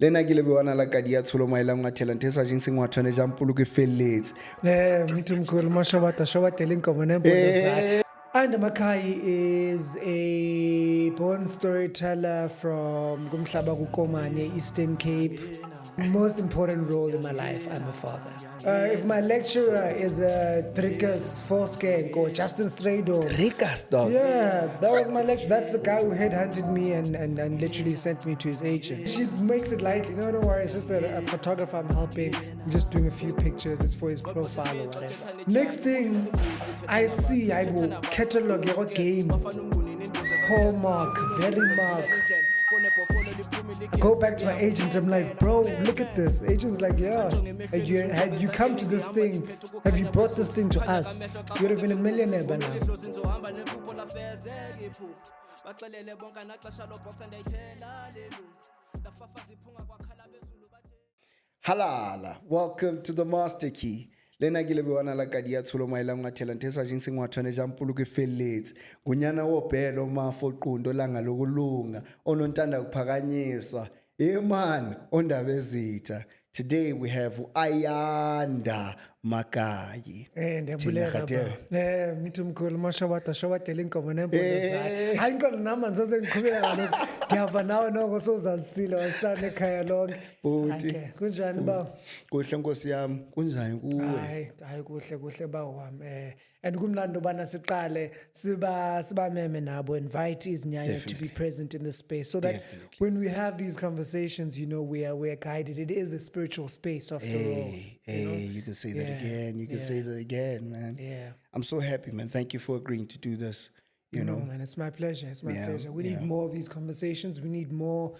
Lena ke lebewana la ka dia tsholo mailang wa talent sa jing seng wa tshwane jang polo ke felletse. Mthimkhulu mashobata linkomo Mpondoland. Ayanda Makayi is a born storyteller from Gumhlaba Kukomane, Eastern Cape. Most important role in my life, I'm a father. If my lecturer is a Trikas Forskank or Justin Straydor. Trikas, dog. Yeah, that was my lecturer. That's the guy who headhunted me and literally sent me to his agent. She makes it like, don't worry, it's just a photographer I'm helping. I'm just doing a few pictures. It's for his profile or whatever. Next thing I see, I will catalog your game. Hallmark, very mark. I go back to my agent. I'm like, bro, look at this. Agent's like, yeah. Had you come to this thing, have you brought this thing to us, you would have been a millionaire by now. Halala, welcome to the Master Key. Lena ke lebewana la ka dia tsholo mailang wa talent sa jing seng wa tshwane jang polo ke felletse. Ngunyana wo bhelo mafo qondo langa lokulunga onontanda kuphakanyiswa. Man, ondaba ezitha. Today we have Ayanda Makayi. Mthimkhulu mashobata linkomo Mpondoland. Hayi inkomo nami ngizoze ngiqhubeka ngalokho. Ngiyava nawe noko sozazisile wasana ekhaya lonke. Buti. Kunjani ba? Kuhle Nkosi yami, kunjani kuwe? Hayi kuhle bawo wami. And kumlando bana siqale siba meme nabo invite izinyanya to be present in the space so that when we have these conversations, we are guided. It is a spiritual space after all. You can say that again. You can say that again, man. Yeah. I'm so happy, man. Thank you for agreeing to do this. You know, man, it's my pleasure. It's my pleasure. We need more of these conversations. We need more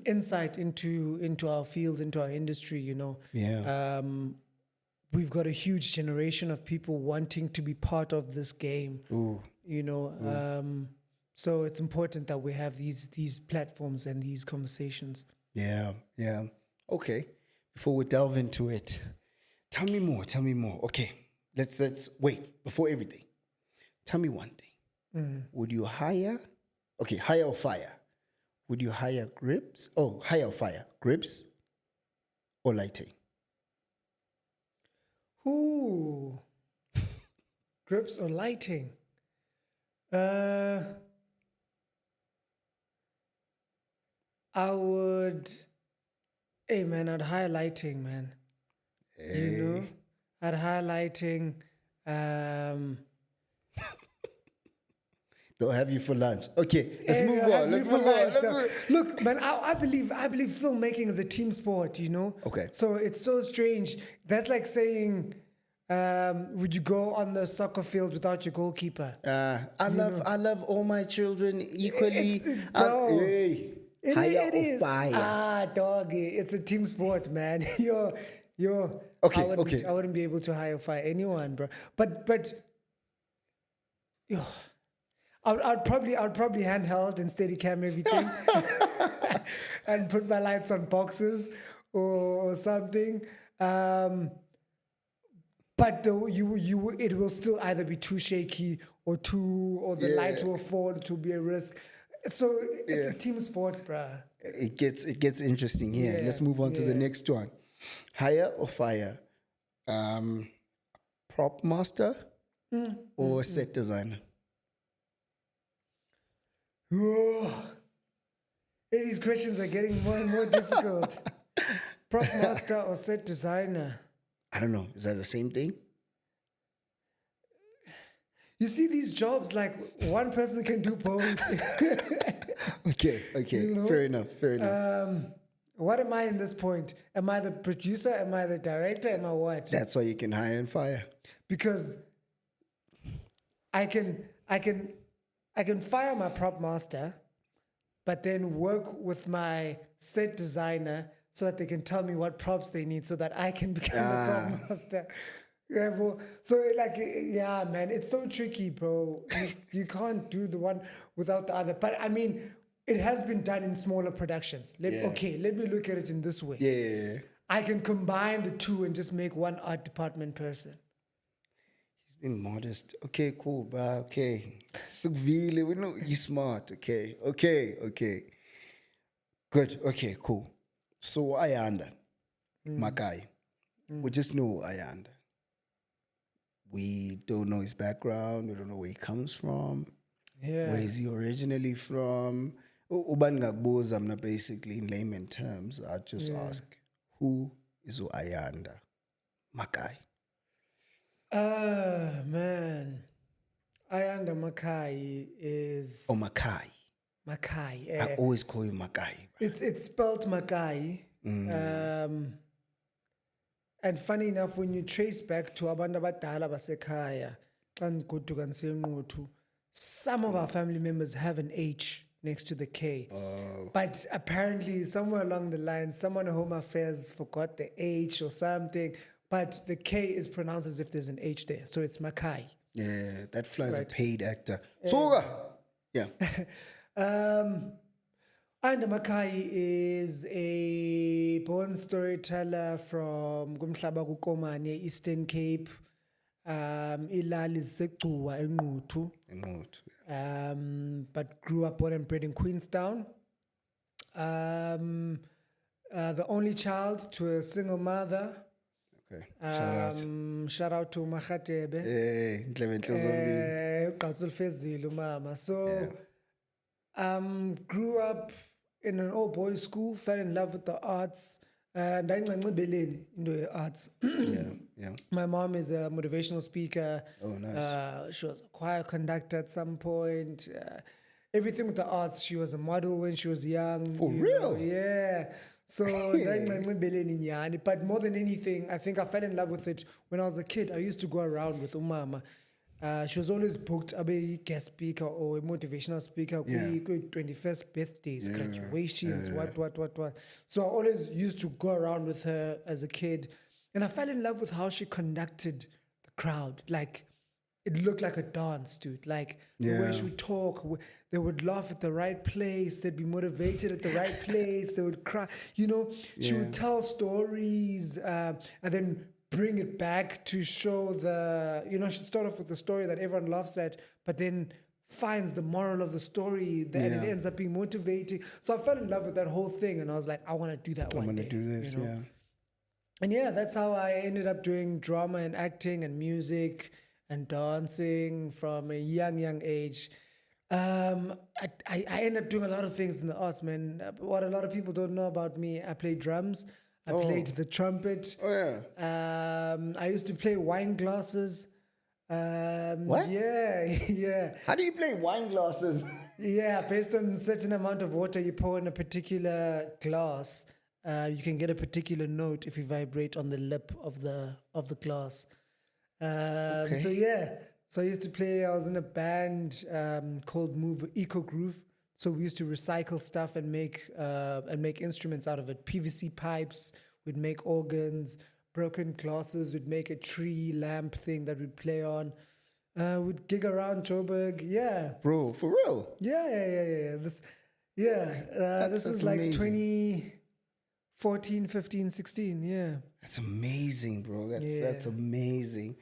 insight into our field, into our industry, Yeah. We've got a huge generation of people wanting to be part of this game. Ooh. So it's important that we have these platforms and these conversations. Yeah. Okay. Before we delve into it, tell me more. Okay. Let's wait before everything. Tell me one thing. Would you hire or fire? Would you hire grips? Oh, hire or fire? Grips or lighting? Ooh. Grips or lighting? I would... Hey, man, I'd hire lighting, man. Hey. I'd hire lighting. They'll have you for lunch. Okay, let's move on. Look, man, I believe filmmaking is a team sport, Okay. So it's so strange. That's like saying, would you go on the soccer field without your goalkeeper? I love all my children equally. It is. Fire. Doggy. It's a team sport, man. You're Okay. I wouldn't be able to hire or fire anyone, bro. But I'd probably handheld and steady cam everything and put my lights on boxes or something. But it will still either be too shaky or the light will fall. It will be a risk. So it's a team sport, bruh. It gets interesting here. Yeah, let's move on to the next one. Hire or fire? Prop master or set designer? Hey, these questions are getting more and more difficult. Prop master or set designer? I don't know. Is that the same thing? You see these jobs, like one person can do both. Okay. Fair enough. What am I in this point? Am I the producer? Am I the director? Am I what? That's why you can hire and fire. Because I can fire my prop master, but then work with my set designer so that they can tell me what props they need so that I can become the prop master. Yeah, bro. So man, it's so tricky, bro. You can't do the one without the other. But I mean, it has been done in smaller productions. Okay, let me look at it in this way. Yeah. I can combine the two and just make one art department person. He's being modest. Okay, cool, bro. Okay. We know you're smart. Okay. Good. Okay, cool. So Ayanda Makayi, we just know Ayanda. We don't know his background. We don't know where he comes from. Yeah. Where is he originally from? Ubani ngakubuza mna basically in layman terms. I'd just ask, who is Ayanda Makayi? Man. Ayanda Makayi is Oh, Makayi. Makayi. I always call you Makayi. It's spelled Makayi. And funny enough, when you trace back to abantu abadala basekhaya, xa ndigoduka ndisenquthu, some of our family members have an H next to the K. But apparently, somewhere along the line, someone at Home Affairs forgot the H or something. But the K is pronounced as if there's an H there. So it's Makai. Yeah, that fly's a paid actor. Shuga! Yeah. Ayanda Makayi is a born storyteller from Kumhlaba kuKomane, Eastern Cape. Ilali Sekcuwa eNquthu. But grew up born and bred in Queenstown. The only child to a single mother. Okay. Shout out to Makhatebe. Mama. So, grew up in an all boys school, fell in love with the arts, and into the arts. Yeah. My mom is a motivational speaker. Oh, nice. She was a choir conductor at some point. Everything with the arts. She was a model when she was young. For real? Yeah. So, but more than anything, I think I fell in love with it when I was a kid. I used to go around with Umama. She was always booked a guest speaker or a motivational speaker. 21st birthdays, graduations, what. So I always used to go around with her as a kid. And I fell in love with how she conducted the crowd. Like, it looked like a dance, dude. Like, the way she would talk, they would laugh at the right place. They'd be motivated at the right place. They would cry. You know, she would tell stories and then bring it back to show she'd start off with the story that everyone laughs at, but then finds the moral of the story and it ends up being motivating. So I fell in love with that whole thing and I was like, I want to do that one day. I want to do this, And that's how I ended up doing drama and acting and music and dancing from a young age. I ended up doing a lot of things in the arts, man. What a lot of people don't know about me, I played drums. I played the trumpet. Oh, yeah. I used to play wine glasses. What? Yeah. How do you play wine glasses? Yeah, based on a certain amount of water you pour in a particular glass, you can get a particular note if you vibrate on the lip of the glass. So I used to play. I was in a band called Eco Groove. So we used to recycle stuff and make instruments out of it. PVC pipes, we'd make organs. Broken glasses, we'd make a tree lamp thing that we'd play on. We'd gig around Joburg. Yeah. Bro, for real? Yeah. This was like amazing. 2014, 15, 16. Yeah. That's amazing, bro. That's amazing.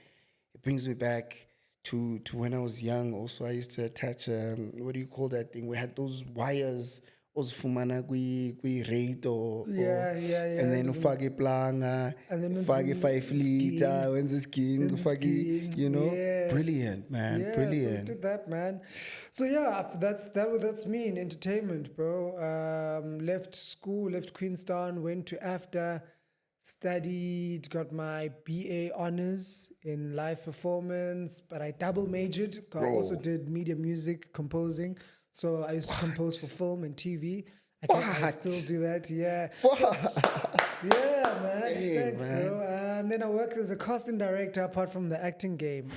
It brings me back to when I was young. Also, I used to attach what do you call that thing? We had those wires ozifumana kwi-radio and then ufake planga, ufake 5 liter, wenza skiing, ufake, brilliant, man. Yeah, brilliant. So I did that, man. So that's me in entertainment, bro. Left school, left Queenstown, went to AFDA, studied, got my BA honors in live performance, but I double majored. I also did media music composing. So I used to compose for film and TV. I still do that, yeah. Yeah, man. Thanks, bro. And then I worked as a casting director apart from the acting game.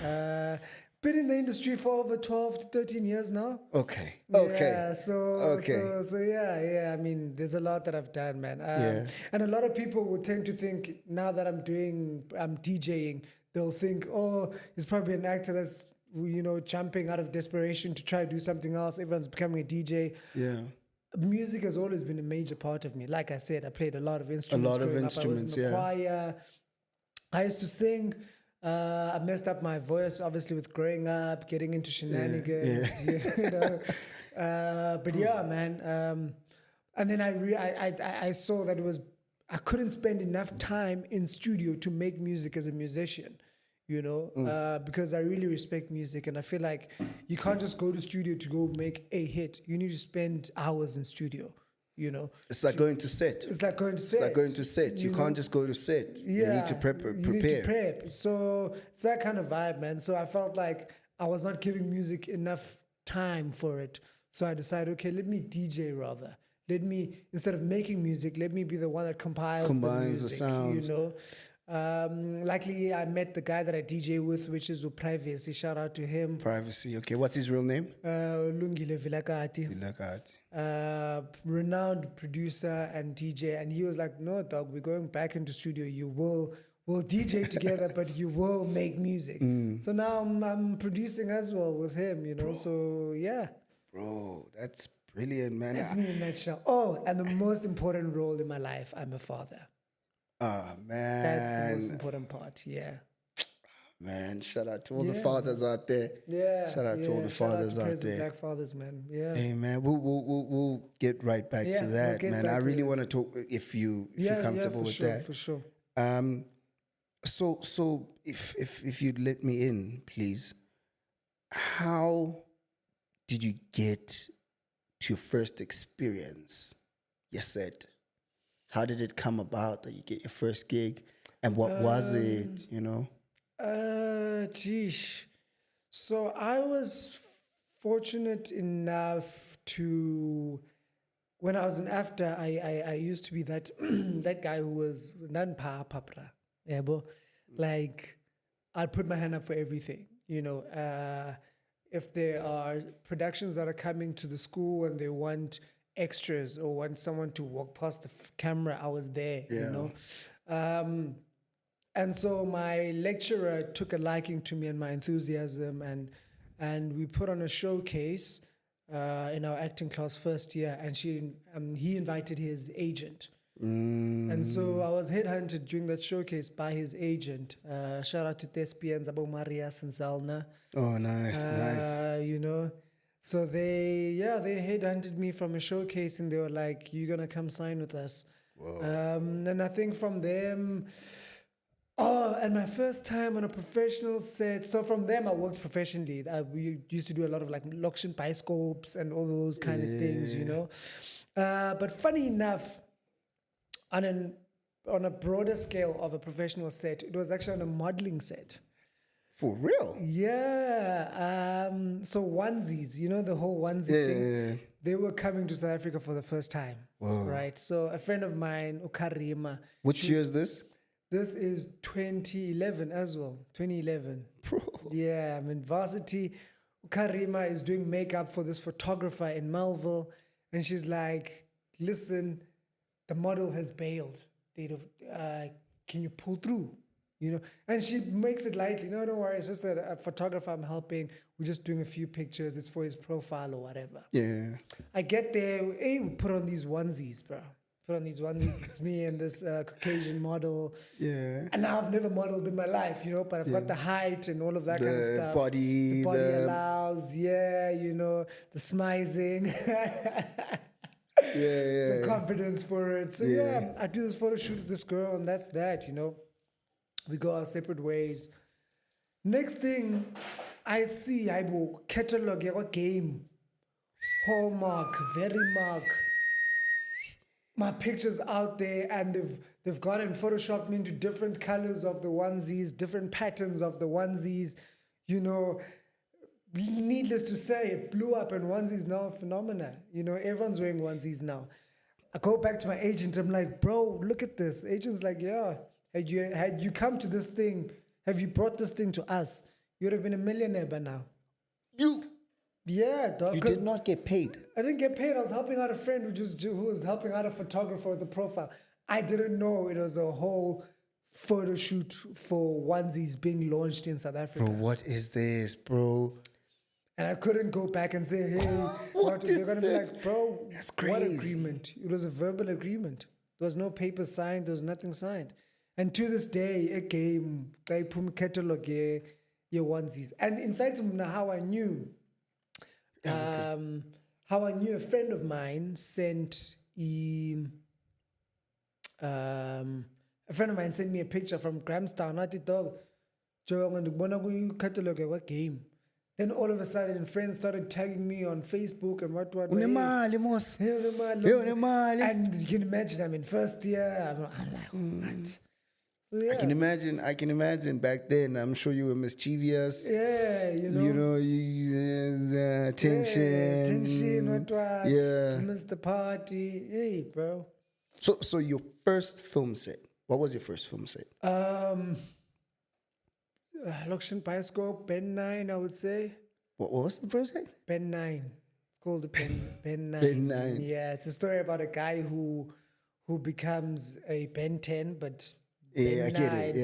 Been in the industry for over 12 to 13 years now. Okay. Yeah, so I mean, there's a lot that I've done, man. And a lot of people will tend to think now that I'm DJing, they'll think, oh, he's probably an actor that's jumping out of desperation to try to do something else. Everyone's becoming a DJ. Yeah. Music has always been a major part of me. Like I said, I played a lot of instruments. I was in the choir. I used to sing. I messed up my voice, obviously, with growing up, getting into shenanigans. But yeah, man. And then I saw that I couldn't spend enough time in studio to make music as a musician, because I really respect music, and I feel like you can't just go to studio to go make a hit. You need to spend hours in studio, It's like going to set. It's like going to It's set. like going to set. You can't just go to set. You need to prepare. You need to prep. So it's that kind of vibe, man. So I felt like I was not giving music enough time for it. So I decided, okay, let me DJ rather. Let me, instead of making music, let me be the one that combines the music, the sounds. Luckily, I met the guy that I DJ with, which is Privacy. Shout out to him. Privacy. Okay, what's his real name? Lungile Vilakati. Renowned producer and DJ. And he was like, no, dog, we're going back into studio. We'll DJ together, but you will make music. So now I'm producing as well with him, Bro. So yeah. Bro, that's brilliant, man. That's me in a nutshell. Oh, and the most important role in my life, I'm a father. Ah, man. That's the most important part, yeah. Man, shout out to all the fathers out there. Yeah. Shout out to all the fathers out there. Black fathers, man. Yeah. Hey, man, we'll get right back to that, man. I really want to talk if you're comfortable with that. For sure. So if you'd let me in, please. How did you get to your first experience? You said, how did it come about that you get your first gig, and what was it? Geesh. So I was fortunate enough to, when I was in AFTA, I used to be that that guy who was nanpa papra. Yeah, but like I'd put my hand up for everything. If there are productions that are coming to the school and they want extras or want someone to walk past the camera, I was there. And so my lecturer took a liking to me and my enthusiasm, and we put on a showcase in our acting class first year, and he invited his agent. And so I was headhunted during that showcase by his agent. Shout out to Thespians, Abo Marias and Zalna. Oh, nice. So they headhunted me from a showcase, and they were like, "You're gonna come sign with us." And I think from them. Oh, and my first time on a professional set. So from them, I worked professionally. We used to do a lot of like location bioscopes and all those kind of things, But funny enough, on a broader scale of a professional set, it was actually on a modeling set. For real? Yeah. So onesies, the whole onesie thing. They were coming to South Africa for the first time. Whoa. Right. So a friend of mine, Ukarima. Which year is this? This is 2011 as well. 2011. Bro. Yeah, I'm in varsity. Karima is doing makeup for this photographer in Melville. And she's like, listen, the model has bailed. Can you pull through? And she makes it light. Don't worry. It's just that a photographer I'm helping. We're just doing a few pictures. It's for his profile or whatever. Yeah. I get there. Hey, we put on these onesies, bro. It's me and this Caucasian model. Yeah. And now I've never modeled in my life, but I've got the height and all of that kind of stuff. The body allows, the smizing. The confidence for it. So I do this photo shoot with this girl, and that's that, We go our separate ways. Next thing I see, I will catalog a game. Hallmark, very mark. My pictures out there, and they've gone and photoshopped me into different colors of the onesies, different patterns of the onesies. Needless to say, it blew up, and onesies now a phenomena. Everyone's wearing onesies now. I go back to my agent. I'm like, bro, look at this. Agent's like, yeah. Had you come to this thing, have you brought this thing to us, you would have been a millionaire by now. Yeah, dog. You did not get paid. I didn't get paid. I was helping out a friend who was helping out a photographer with the profile. I didn't know it was a whole photo shoot for onesies being launched in South Africa. Bro, what is this, bro? And I couldn't go back and say, hey, they're going to be like, bro, that's crazy. What agreement? It was a verbal agreement. There was no paper signed. There was nothing signed. And to this day, a game, they put catalog your onesies. And in fact, how I knew a friend of mine sent a friend of mine sent me a picture from Grahamstown. I did dog. Catalog game. Then all of a sudden, friends started tagging me on Facebook and what. Unemali, mos. Hey, Unemali. and you can imagine, I'm in first year. I'm like, what? So, yeah. I can imagine back then. I'm sure you were mischievous. Yeah, You know, tension. Yeah, tension, what. Yeah. Missed the party. Hey, bro. So your first film set. What was your first film set? Lokshan Bioscope, Ben 9, I would say. What was the project? Ben 9. It's called the Ben 9. Ben 9. Yeah, it's a story about a guy who becomes a Ben 10, but Yeah, Ben I get 9. it.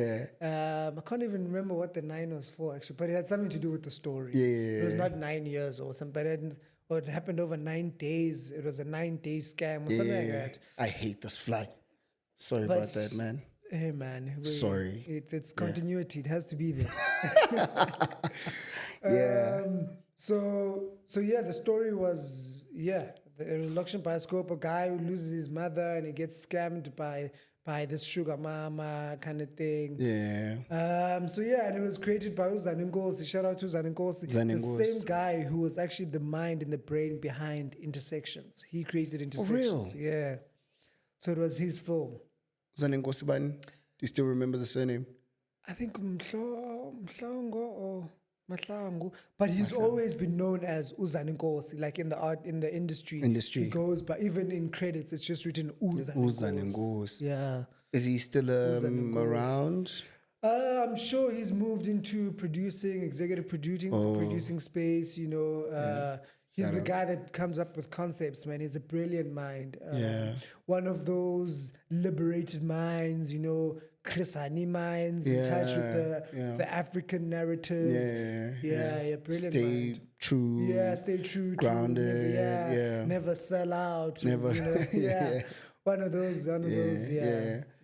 Yeah. I can't even remember what the 9 was for, actually, but it had something to do with the story. Yeah. It was not 9 years or something, but it happened over 9 days. It was a 9-day scam or something like that. I hate this fly. Sorry But- about that, man. Hey, man. Sorry. It's continuity. It has to be there. Yeah. So yeah, the story was the reluctant bioscope, a guy who loses his mother and he gets scammed by this sugar mama kind of thing. Yeah. So yeah, and it was created by Uzaninkosi. Shout out to Uzaninkosi. The Zaninkosi. same guy who was actually the mind and the brain behind Intersections. He created Intersections. real? Yeah. So it was his film. Zaninkosi Bani. Do you still remember the surname? I think Mhlongo or Mahlangu, but he's always been known as Uzaninkosi, like in the industry. Industry. He goes, but even in credits, it's just written Uzaninkosi. Uzaninkosi. Yeah. Is he still Uzaninkosi. around? I'm sure he's moved into executive producing space. You know, he's the guy that comes up with concepts. Man, he's a brilliant mind. One of those liberated minds. You know, Chrisani minds in touch with the African narrative. Yeah, brilliant Stay mind. true. Yeah, stay true, grounded. Never, never sell out. Never. You know, One of those.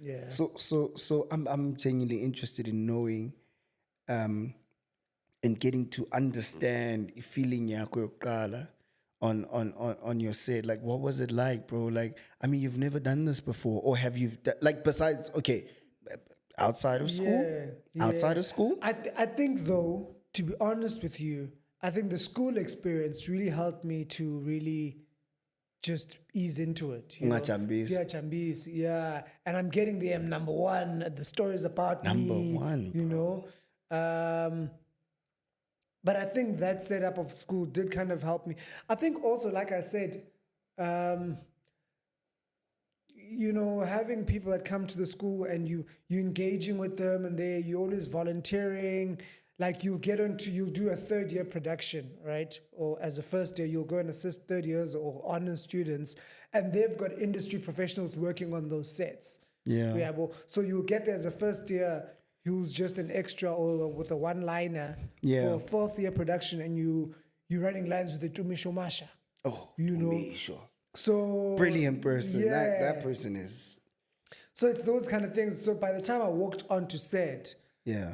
Yeah. So I'm genuinely interested in knowing, and getting to understand feeling yako yokuqala on your set. Like, what was it like, bro? Like, I mean, you've never done this before, or have you? Like, besides, okay, outside of school, outside of school. I think though, to be honest with you, I think the school experience really helped me to really just ease into it. You know? Chambis. Yeah, Chambis. Yeah, and I'm getting the number one. The stories about Number me. one, You know. But I think that setup of school did kind of help me. I think also, like I said, you know, having people that come to the school and you engaging with them and you're always volunteering. Like you'll do a third year production, right? Or as a first year, you'll go and assist third years or honor students, and they've got industry professionals working on those sets. Yeah. So you'll get there as a first year who's just an extra or with a one-liner for a fourth year production, and you're running lines with the Tumisho Masha. Oh, you know. Sure. So Brilliant person. Yeah. That person is. So it's those kind of things. So by the time I walked onto set,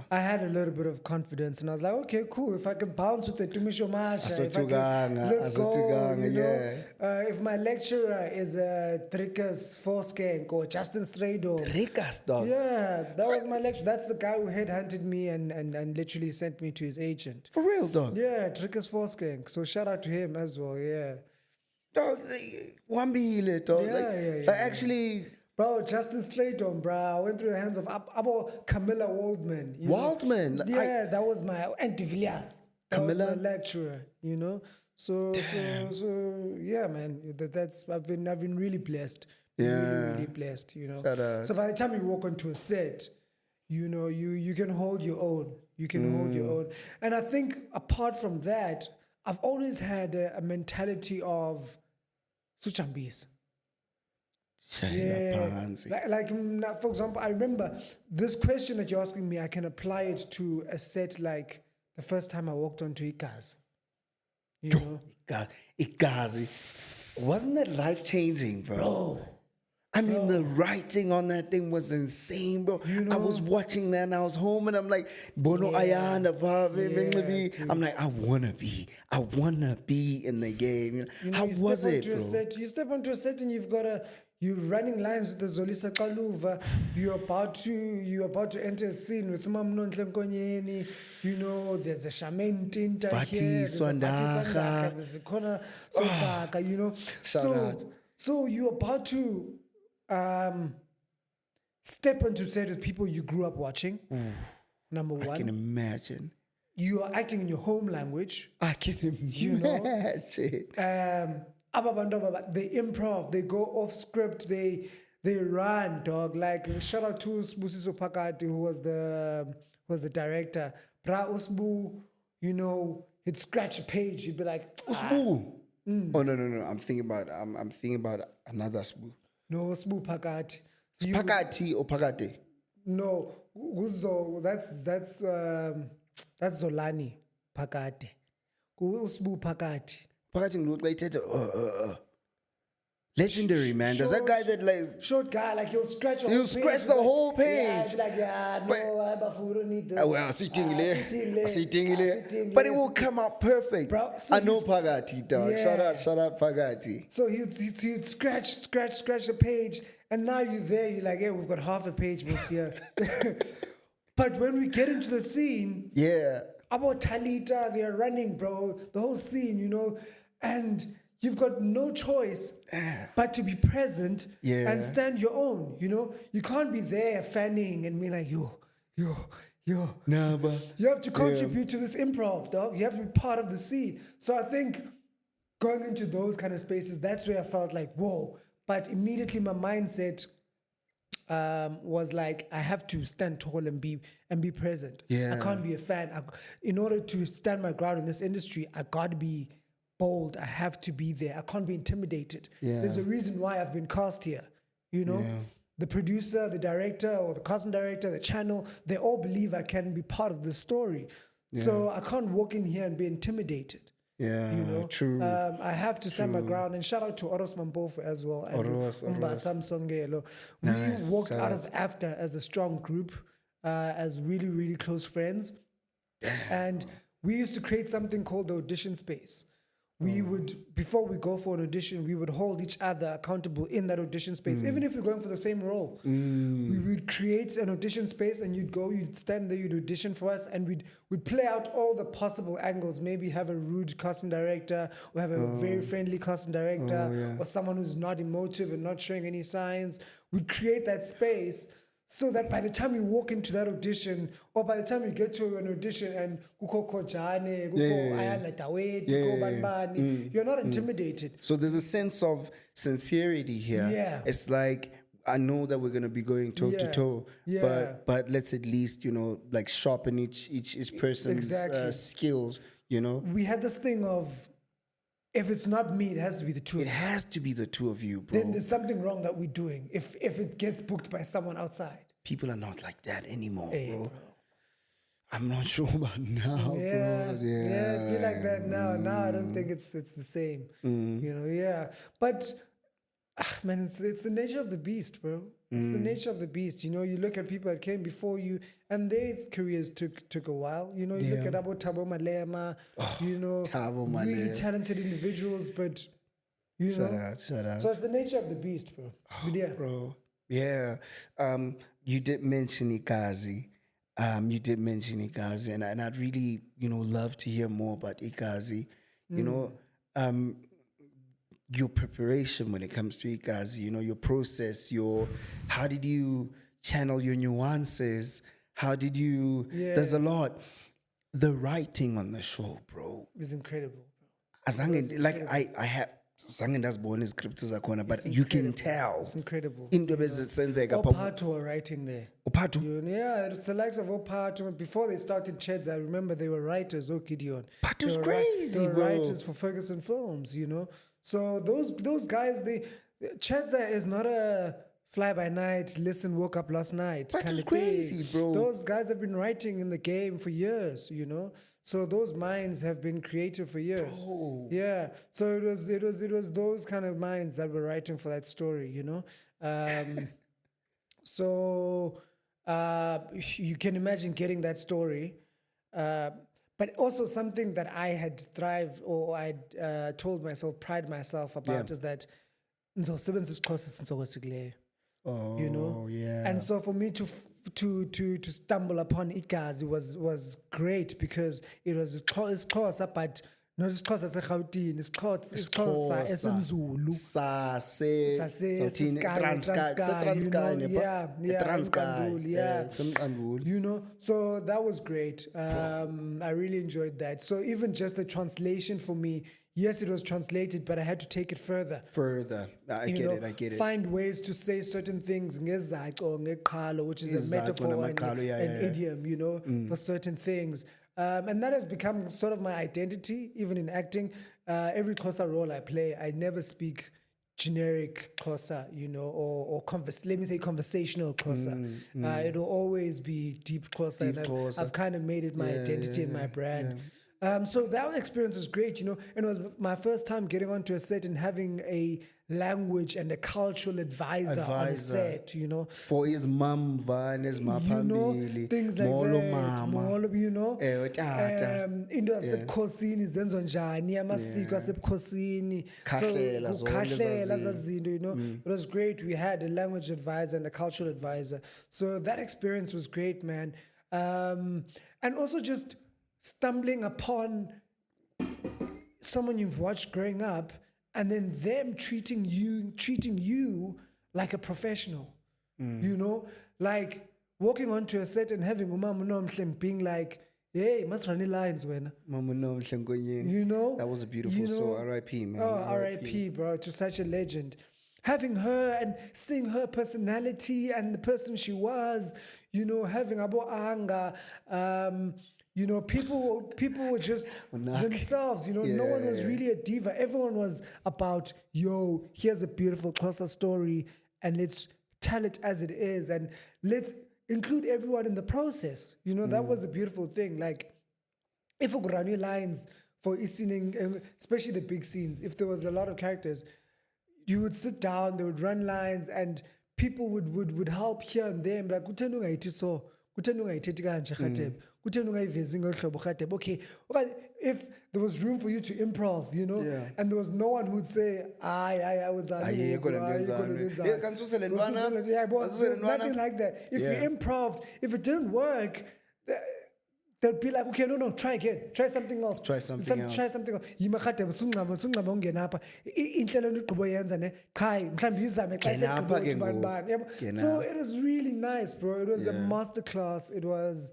I had a little bit of confidence, and I was like, okay, cool. If I can bounce with the Tumisho Masha, let's go. You know, if my lecturer is Trikas Forskank or Justin Strado, Trikas, dog. Yeah, that was my lecturer. That's the guy who headhunted me and literally sent me to his agent. For real, dog. Yeah, Trikas Forskank. So shout out to him as well. Yeah. Dog, Wambile, dog. Yeah. Actually. Bro, Justin Strayton, bro. I went through the hands of Abo Camilla Waldman. Waldman? That was my Auntie Villas. That was Camilla? my lecturer, you know? So yeah, man. I've been really blessed. Really blessed, you know. Shout out. So by the time you walk onto a set, you know, you can hold your own. You can hold your own. And I think apart from that, I've always had a mentality of Suchambis. Yeah, like for example, I remember this question that you're asking me. I can apply it to a set like the first time I walked onto Igazi. You know, Igazi, wasn't that life changing, bro? I mean, the writing on that thing was insane, bro. I was watching that and I was home and I'm like, Bono Ayanda, I'm like, I wanna be in the game. How you was step it, onto a bro? set, you step onto a set and you're running lines with the Zolisa Kaluva. You're about to enter a scene with Mamnon Nkonyeni. There's a Shaman Tinta here. There's a Fati Swandaka. There's a Kona Sofaka. Shout out. So you're about to step onto set with people you grew up watching. Number one. I can imagine. You are acting in your home language. I can imagine. They improv, they go off script, they run, dog. Like shout out to Busiso Pakati, who was the director. Bra Usbu, he'd scratch a page, he'd be like, Usbu. Oh no. I'm thinking about another Usbu. No, Usbu Pakati. Pakati or Pakate? No, Uzo, that's Zolani Pakati. Usbu Pakati. Pakati look like legendary, man. There's that guy that like short guy, like he'll scratch the whole page. Yeah, he'll be like, no, need this. Well, I see tingile. But it will come out perfect. Bro, so I know Pagati, dog. Yeah. Shout out Pagati. So he'd scratch the page, and now you're there. You're like, yeah, we've got half a page this here. But when we get into the scene, yeah, about Talita, they're running, bro. The whole scene, and you've got no choice but to be present and stand your own. You can't be there fanning and be like, yo. Nah, but you have to contribute to this improv, dog. You have to be part of the scene. So I think going into those kind of spaces, that's where I felt like, whoa. But immediately my mindset was like, I have to stand tall and be present. Yeah. I can't be a fan. In order to stand my ground in this industry, I got to be bold. I have to be there. I can't be intimidated. Yeah. There's a reason why I've been cast here. The producer, the director, or the casting director, the channel, they all believe I can be part of the story. Yeah. So I can't walk in here and be intimidated. Yeah, true. I have to stand my ground, and shout out to Oros Mampofu as well. And Umba Samsongelo. We walked out of AFTA as a strong group, as really, really close friends. Damn. And we used to create something called the audition space. We would, before we go for an audition, we would hold each other accountable in that audition space, even if we're going for the same role. We would create an audition space, and you'd stand there, you'd audition for us, and we'd play out all the possible angles. Maybe have a rude casting director, or have a very friendly casting director, or someone who's not emotive and not showing any signs. We'd create that space so that by the time you walk into that audition, or by the time you get to an audition and you're not intimidated. So there's a sense of sincerity here. Yeah. It's like, I know that we're gonna be going toe to toe, but let's at least like sharpen each person's skills. We had this thing of, if it's not me, it has to be the two. It has to be the two of you, bro. Then there's something wrong that we're doing. If it gets booked by someone outside, people are not like that anymore, bro. I'm not sure about now, bro. Yeah, be like that now. Now I don't think it's the same. But man, it's the nature of the beast, bro. It's the nature of the beast. You look at people that came before you, and their careers took a while. You look at Thabo Malema. Thabo Malema, really talented individuals, but shout out. So it's the nature of the beast, bro. Bro. Yeah. You did mention Igazi. And I'd really, love to hear more about Igazi. Your preparation when it comes to Igazi, your process, how did you channel your nuances? How did you, there's a lot. The writing on the show, bro. It's incredible, bro. I have, Zangen does born scripts zakhona, but you can tell. It's incredible. Into bezisenzeka Opato are writing there. Opato? Yeah, it's the likes of Opato. Before they started Cheds, I remember they were writers, Gideon. Opato's crazy, they were bro. writers for Ferguson Films, So those guys, Chedza is not a fly by night, woke up last night. Opato's crazy, bro. Those guys have been writing in the game for years, So those minds have been creative for years. Bro. Yeah. So it was those kind of minds that were writing for that story, So you can imagine getting that story. But also something that I had thrived or I told myself, pride myself about is that ngizosebenzisa isiXhosa sintokozileyo. You know, yeah. and so for me to stumble upon Igazi was great because it was Xhosa, but not Xhosa seGauteng, it's Xhosa esiNzulu. You know, so that was great. I really enjoyed that. So even just the translation for me, yes, it was translated, but I had to take it further. I get it. Find ways to say certain things, which is a metaphor and an idiom, you know, for certain things. And that has become sort of my identity, even in acting. Every Xhosa role I play, I never speak generic Xhosa, you know, or let me say conversational Xhosa. It'll always be deep Xhosa. I've kind of made it my identity and my brand. So that experience was great, you know, and it was my first time getting onto a set and having a language and a cultural advisor. On set, you know. For his mum, his family, things like that. Molo, you know. Into yasebukhosini zenzo njani amasiko asebukhosini. Khahlela zazinto, you know. It was great. We had a language advisor and a cultural advisor. So that experience was great, man. And also just stumbling upon someone you've watched growing up and then them treating you like a professional, you know, like walking onto a set and having being like, hey, must run the lines when you know, that was a beautiful soul. R.I.P. man. Oh, R.I.P. bro, to such a legend. Having her and seeing her personality and the person she was, you know, having Abo Anga, you know, people were just themselves, you know, no one was really a diva. Everyone was about, yo, here's a beautiful Xhosa story and let's tell it as it is and let's include everyone in the process. You know, that was a beautiful thing. Like, if we could run your lines for listening, especially the big scenes, if there was a lot of characters, you would sit down, they would run lines and people would help here and there. Like, okay, if there was room for you to improv, you know, and there was no one who'd say, I would say, nothing like that. If you improv, if it didn't work, they'd be like, okay, no, try again. Try something else. Try something else. So it was really nice, bro. It was a masterclass. It was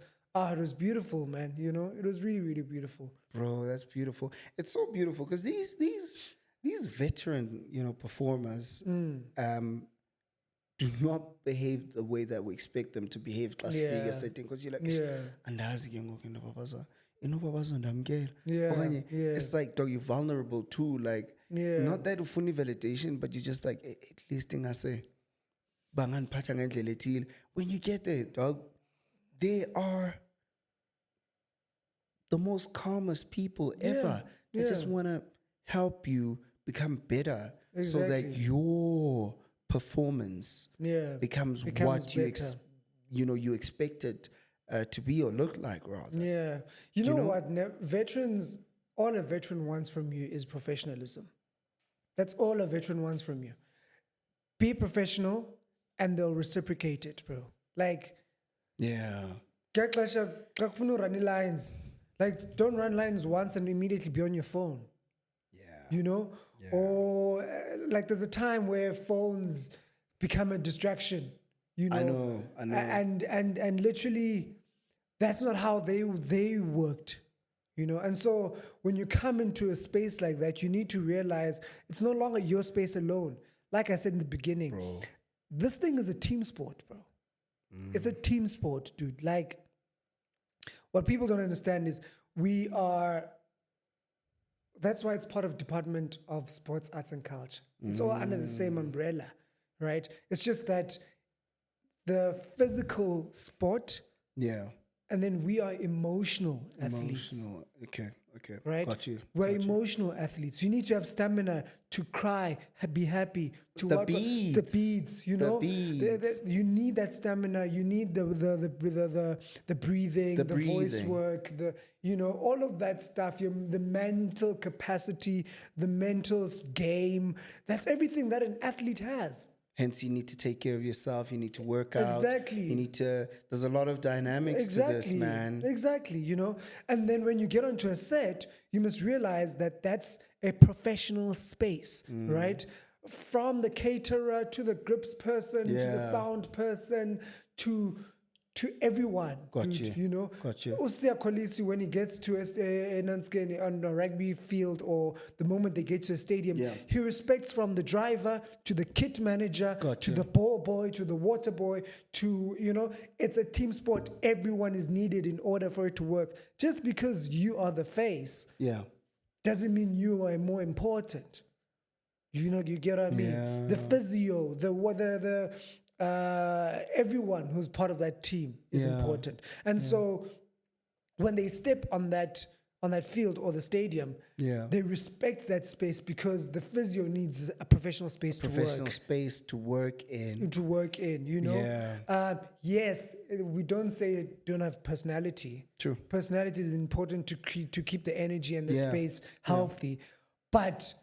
beautiful, man. You know, it was really, really beautiful. Bro, that's beautiful. It's so beautiful because these veteran, you know, performers do not behave the way that we expect them to behave class figure setting because you're like, it's like, dog, you're vulnerable too. Like, not that you funny validation, but you're just like, at least thing I say. When you get there, dog, they are the most calmest people ever. They just want to help you become better so that your performance becomes what you expected to be or look like, rather. Yeah. You know what? Veterans, all a veteran wants from you is professionalism. That's all a veteran wants from you. Be professional and they'll reciprocate it, bro. Like, run lines. Like, don't run lines once and immediately be on your phone. You know? Or like there's a time where phones become a distraction. You know? I know. And literally that's not how they worked. You know, and so when you come into a space like that, you need to realize it's no longer your space alone. Like I said in the beginning, bro, this thing is a team sport, bro. It's a team sport, dude. Like, what people don't understand is that's why it's part of Department of Sports, Arts and Culture. It's all under the same umbrella, right? It's just that the physical sport, and then we are emotional athletes. Okay. Okay. Right? Got you. We're Got you. emotional athletes. You need to have stamina to cry, be happy, to The what the beads. beads, you The know. beads. You need that stamina. You need the breathing, the voice breathing. work, all of that stuff. The mental capacity, the mental game. That's everything that an athlete has. Hence, you need to take care of yourself. You need to work out. Exactly. You need to. There's a lot of dynamics to this, man. Exactly, And then when you get onto a set, you must realize that that's a professional space, right? From the caterer to the grips person to the Yeah. sound person to everyone. Got dude, you. Got you. Usia Kolisi, when he gets to on a rugby field or the moment they get to a stadium, Yeah. he respects from the driver to the kit manager Got to you. the ball boy to the water boy to, it's a team sport. Everyone is needed in order for it to work. Just because you are the face Yeah. doesn't mean you are more important. You get what I mean? Yeah. The physio, the everyone who's part of that team is Yeah. important. And so when they step on that field or the stadium, Yeah. they respect that space because the physio needs a professional space Professional space to work in. to work in, Yeah. Yes, we don't say don't have personality. True. Personality is important to keep the energy and the Yeah. space healthy. But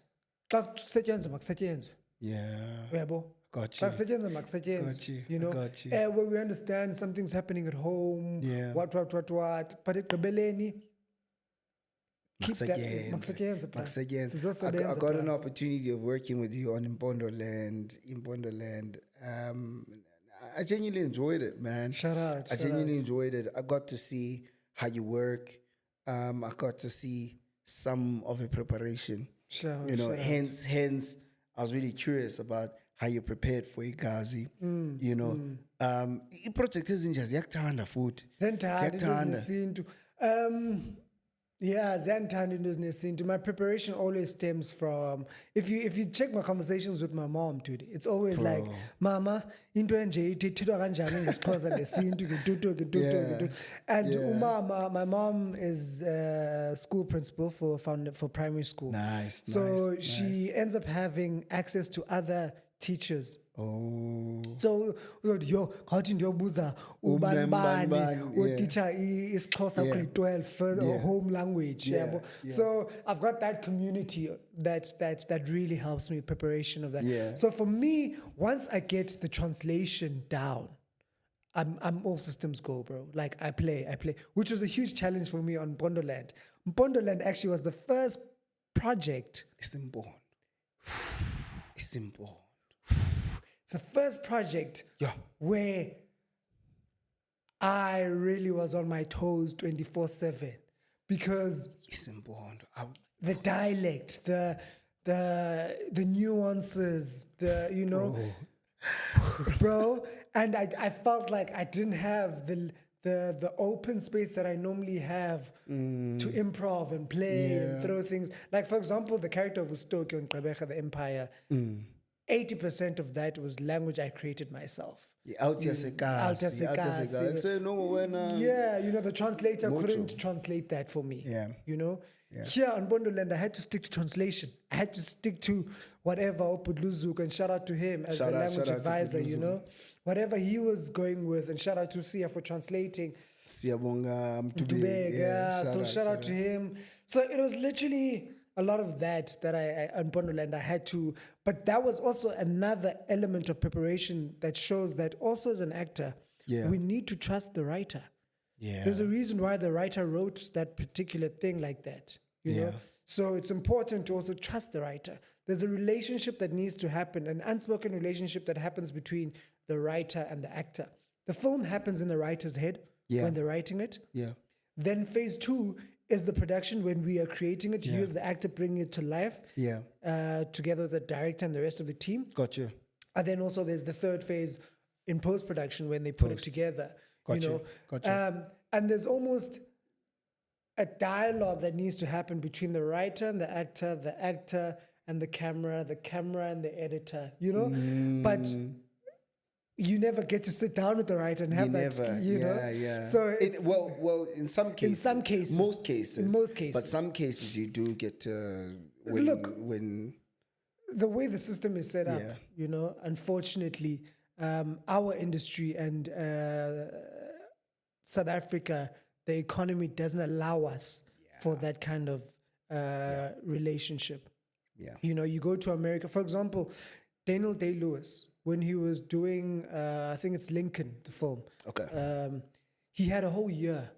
xa kusetyenzwa makusetyenzwe. Yeah. Uyabo? Got Xa you. kusetyenzwa makusetyenzwe, Got you. You I know, got you. Where we understand something's happening at home. Yeah. What. But ekugqibeleni, keep that. Makusetyenzwe. Makusetyenzwe, bra. Makusetyenzwe. I Sizosebenza, got bra. an opportunity of working with you on Mpondoland. I genuinely enjoyed it, man. Shout out, I shout genuinely enjoyed it. I got to see how you work. I got to see some of your preparation. Shout You know, out. hence, I was really curious about how you prepared for Igazi. You know, i-project ezinje ziyakuthanda futhi. Ziyandithanda into Ziyakuthanda. ezinesintu. Yeah, ziyandithanda into ezinesintu. My preparation always stems from, if you check my conversations with my mom, dude, it's always like, mama, into enje ithethwa kanjani ngesiXhosa ngesintu ngetutu. And umama, my mom is a school principal for primary school. Nice, So nice, she ends up having access to other teachers. Oh. So ngawuthi ndiyobuza ubani Ubani, utitsha isiXhosa grade 12 or home language. Yeah, yabo. yeah. So I've got that community that really helps me preparation of that. Yeah. So for me, once I get the translation down, I'm all systems go, bro. Like I play, which was a huge challenge for me on Mpondoland. Mpondoland actually was the first project. It's important. It's important. It's the first project Yeah. where I really was on my toes 24/7 because It's important. the dialect, the nuances, bro. And I felt like I didn't have the open space that I normally have to improv and play and throw things. Like, for example, the character of Ustoki on Gqeberha, the Empire, 80% of that was language I created myself. Out yaseKasi. Say no when. Yeah, the translator couldn't translate that for me. Yeah. Here on Mpondoland, I had to stick to translation. I had to stick to whatever Opudluzuk, and shout out to him as the language advisor, whatever he was going with, and shout out to Sia for translating. Siyabonga Mtubeg, so shout out to him. So it was literally a lot of that I on Mpondoland I had to, but that was also another element of preparation that shows that also as an actor, we need to trust the writer. Yeah. There's a reason why the writer wrote that particular thing like that, you know? So it's important to also trust the writer. There's a relationship that needs to happen, an unspoken relationship that happens between the writer and the actor. The film happens in the writer's head when they're writing it. Yeah. Then phase 2 is the production when we are creating it. You as the actor bringing it to life. Yeah. Together with the director and the rest of the team. Gotcha. And then also there's the third phase in post-production when they put it together. Gotcha. And there's almost a dialogue that needs to happen between the writer and the actor and the camera and the editor, But you never get to sit down with the writer and have that, yeah. So it's, Well, in some cases, most cases, in most cases, but some cases you do get to when the way the system is set up, Yeah. Unfortunately, our industry and South Africa, the economy doesn't allow us for that kind of relationship. Yeah. You go to America, for example, Daniel Day-Lewis, when he was doing, I think it's Lincoln, the film. Okay. He had a whole year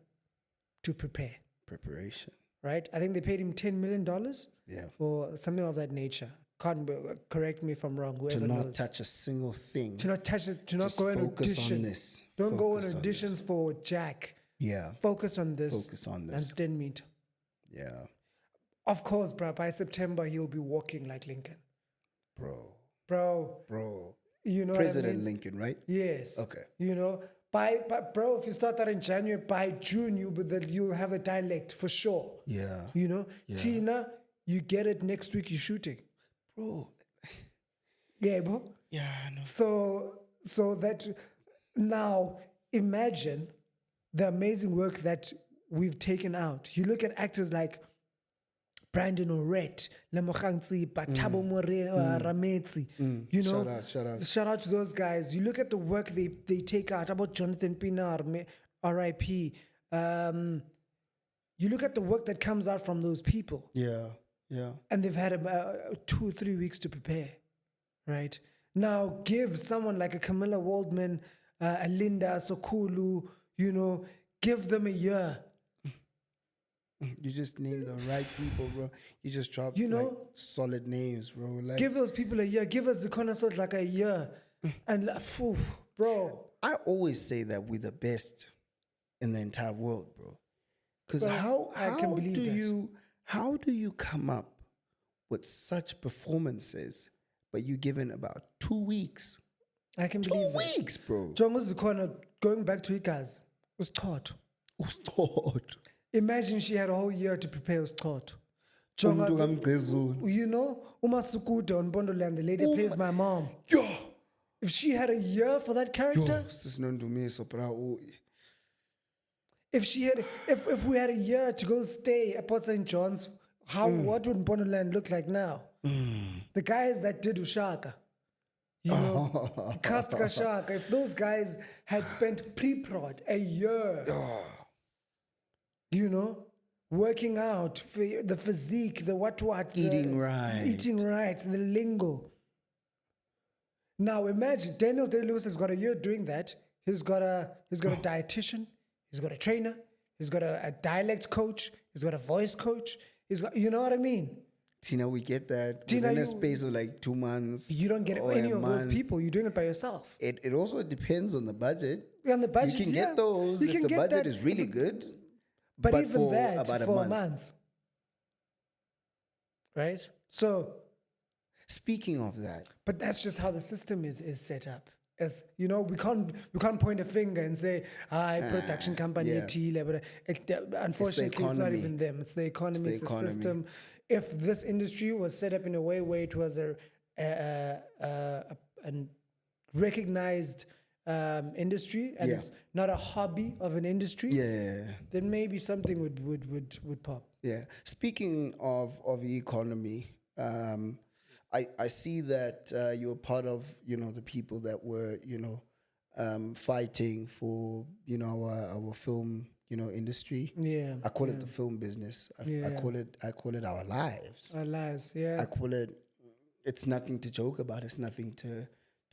to prepare. Preparation. Right? I think they paid him $10 million. Yeah. Or something of that nature. Correct me if I'm wrong. To Whoever not knows. touch a single thing. To not touch it. To not Just go and focus audition. on this. Don't go and Focus on audition this. for Jack. Yeah. Focus on this. Focus on this. And didn't meet. Yeah. Of course, bro. By September, he'll be walking like Lincoln. Bro. You know President what I mean? Lincoln, right? Yes. Okay. By bro, if you start that in January, by June you'll have a dialect for sure. Yeah. Yeah. Tina, you get it next week. You're shooting, bro. Yeah, bro. Yeah, I know. So that now imagine the amazing work that we've taken out. You look at actors like Brandon Orette, Lemogang Tsipa, Thabo Rametsi. Shout out. Shout out to those guys. You look at the work they take out. About Jonathan Pinar, R.I.P. You look at the work that comes out from those people. Yeah. And they've had about 2 or 3 weeks to prepare, right? Now give someone like a Camilla Waldman, a Linda Sokulu, give them a year. You just named the right people, bro. You just dropped solid names, bro. Like, give those people a year. Give us the connoisseurs like a year. And bro. I always say that we're the best in the entire world, bro. Because how do you come up with such performances, but you given about 2 weeks? I can believe that. 2 weeks, bro. Jongo's the corner, going back to Igazi, was taught. Imagine she had a whole year to prepare was taught. Uma Sukuta on Mpondoland, the lady plays my mom. Yeah. If she had a year for that character, if we had a year to go stay at Port St. John's, what would Mpondoland look like now? The guys that did Ushaka, cast Kashaka, if those guys had spent pre-prod a year, working out the physique, the what, eating right, the lingo. Now imagine Daniel Day-Lewis has got a year doing that. He's got a dietitian, he's got a trainer, he's got a dialect coach, he's got a voice coach, he's got, you know what I mean? Tina, we get that. Within a space of like 2 months. You don't get any of those people. You're doing it by yourself. It also depends on the budget. On the budget, you can get those if the budget is really good. But even for that, about for a month. Right? So. Speaking of that. But that's just how the system is set up. As we can't point a finger and say, production company, but unfortunately it's not even them. It's the economy, it's the system. If this industry was set up in a way where it was a recognized industry and it's not a hobby of an industry, then maybe something would pop. Yeah. Speaking of the economy, I see that you're part of the people that were fighting for our film industry. Yeah. I call it the film business. I call it our lives. Our lives, yeah. I call it. It's nothing to joke about. It's nothing to.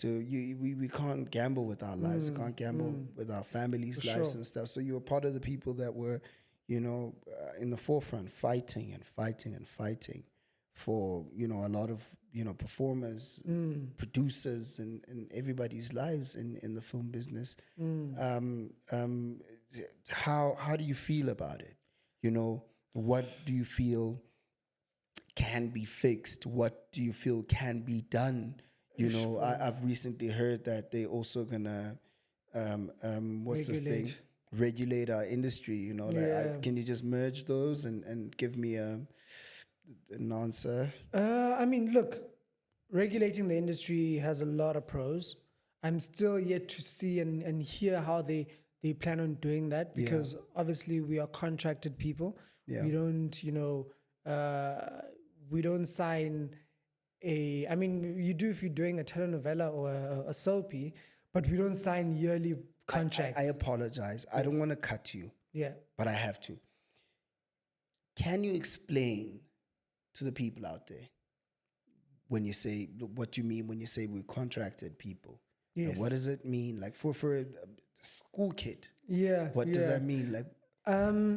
We can't gamble with our lives. We can't gamble with our families' lives and stuff. So you were part of the people that were, in the forefront, fighting for a lot of performers, producers, and everybody's lives in the film business. How do you feel about it? What do you feel can be fixed? What do you feel can be done? I've recently heard that they also gonna regulate our industry. Can you just merge those and give me an answer? Look, regulating the industry has a lot of pros. I'm still yet to see and hear how they plan on doing that, because obviously we are contracted people. Yeah. We don't, we don't sign I mean, you do if you're doing a telenovela or a soapy, but we don't sign yearly contracts. I apologize. I don't want to cut you, Yeah. but I have to. Can you explain to the people out there when you say what you mean when you say we're contracted people? Yes. And what does it mean? Like for a school kid, Yeah. what does that mean? Like,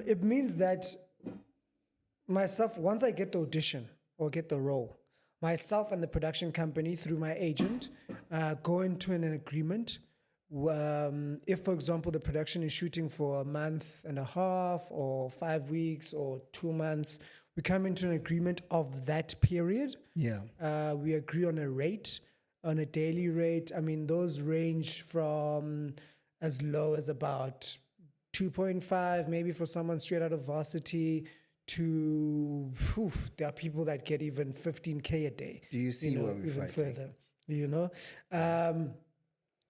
It means that myself, once I get the audition or get the role, myself and the production company through my agent go into an agreement. If, for example, the production is shooting for a month and a half or 5 weeks or 2 months, we come into an agreement of that period. yeah, We agree on a rate, on a daily rate. I mean, those range from as low as about 2.5, maybe for someone straight out of varsity, to there are people that get even 15K a day. Do you see where we're even fighting? further?